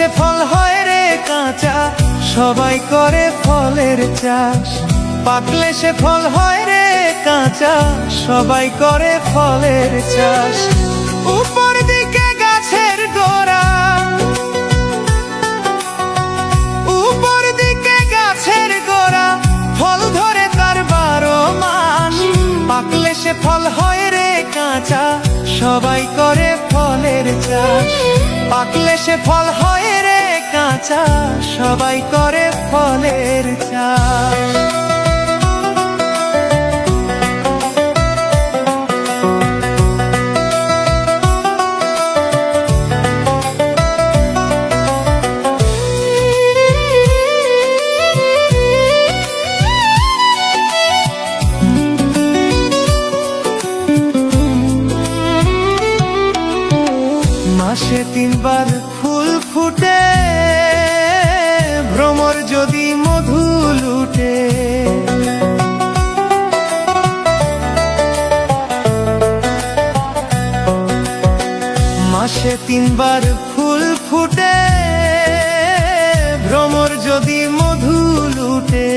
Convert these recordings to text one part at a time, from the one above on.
সে ফল হয় রে কাঁচা, সবাই করে ফলের চাষ। পাকলে সে ফল হয় রে কাঁচা, সবাই করে ফলের চাষ। উপর দিকে গাছের গোড়া, উপর দিকে গাছের গোড়া, ফল ধরে তার 12 মাস। পাকলে সে ফল হয় রে কাঁচা, সবাই করে ফলের চাষ। পাকলে সে ফল হয় রে কাঁচা, সবাই করে ফলের চাষ। মাসে 3 বার ফুল ফুটে, ভ্রমর যদি মধু লুটে। মাসে 3 বার ফুল ফুটে, ভ্রমর যদি মধু লুটে।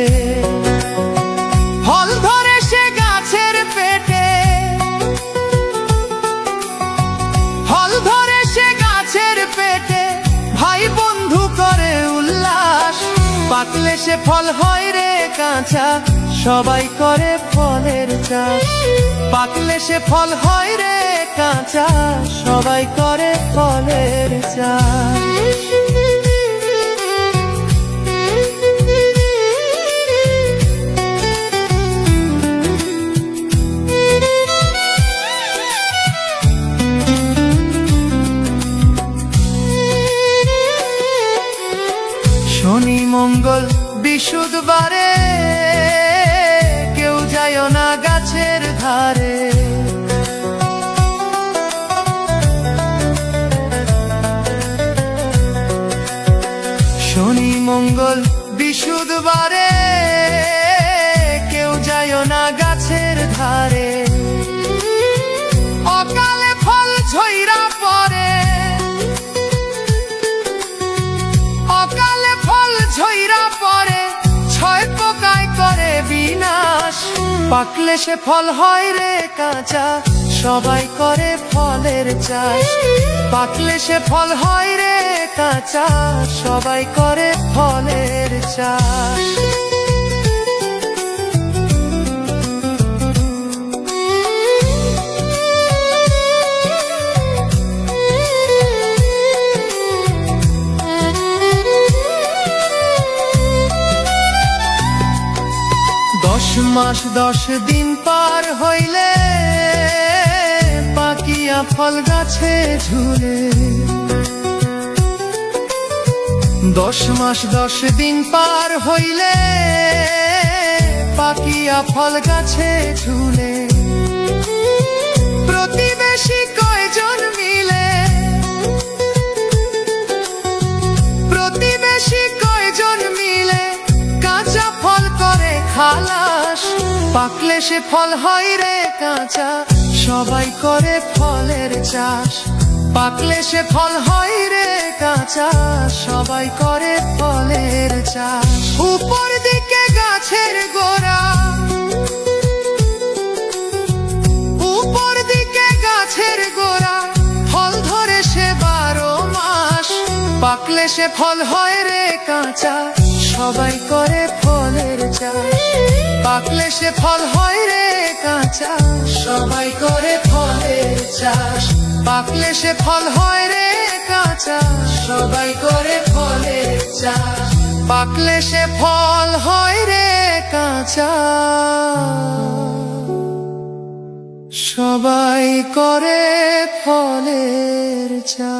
ফল ধরে সে গাছের পেটে, ফল ধরে সে গাছের পেটে, ভাই বন্ধু করে উল্লাস। পাকলে সে ফল হয় রে কাঁচা, সবাই করে ফলের চাষ। পাকলে সে ফল হয় রে কাঁচা, সবাই করে ফলের চাষ। শনি মঙ্গল বৃহস্পতিবারে, কেউ যায় না গাছের ধারে। শনি মঙ্গল বৃহস্পতিবারে, কেউ যায় না গাছের ধারে। অকালে ফল ঝইরা পড়ে, অকালে ফল ঝইরা পড়ে, 6 পোকায় করে বিনাশ। পাকলে সে ফল হয় রে কাঁচা, সবাই করে ফলের চাষ। পাকলে সে ফল হয় রে কাঁচা, সবাই করে ফলের চাষ। মাস 10 দিন পার হইলে, পাকিয়া ফল গাছে ঝুলে। 10 মাস 10 দিন পার হইলে, পাকিয়া ফল গাছে ঝুলে। প্রতিবেশী কয়জন মিলে, প্রতিবেশী কয়জন মিলে, কাঁচা ফল করে খালাস। পাকলে সে ফল হয় রে কাঁচা, সবাই করে ফলের চাষ। পাকলে সে ফল হয় রে কাঁচা, সবাই করে ফলের চাষ। উপর দিকে গাছের গোড়া, উপর দিকে গাছের গোড়া, ফল ধরে সে 12 মাস। পাকলে সে ফল হয় রে কাঁচা, সবাই করে ফলের চাষ। পাকলে সে ফল হয় রে কাঁচা, সবাই করে ফলের চাষ। পাকলে সে ফল হয় রে কাঁচা, সবাই করে ফলের চাষ। পাকলে সে ফল হয় রে কাঁচা, সবাই করে ফলের চাষ।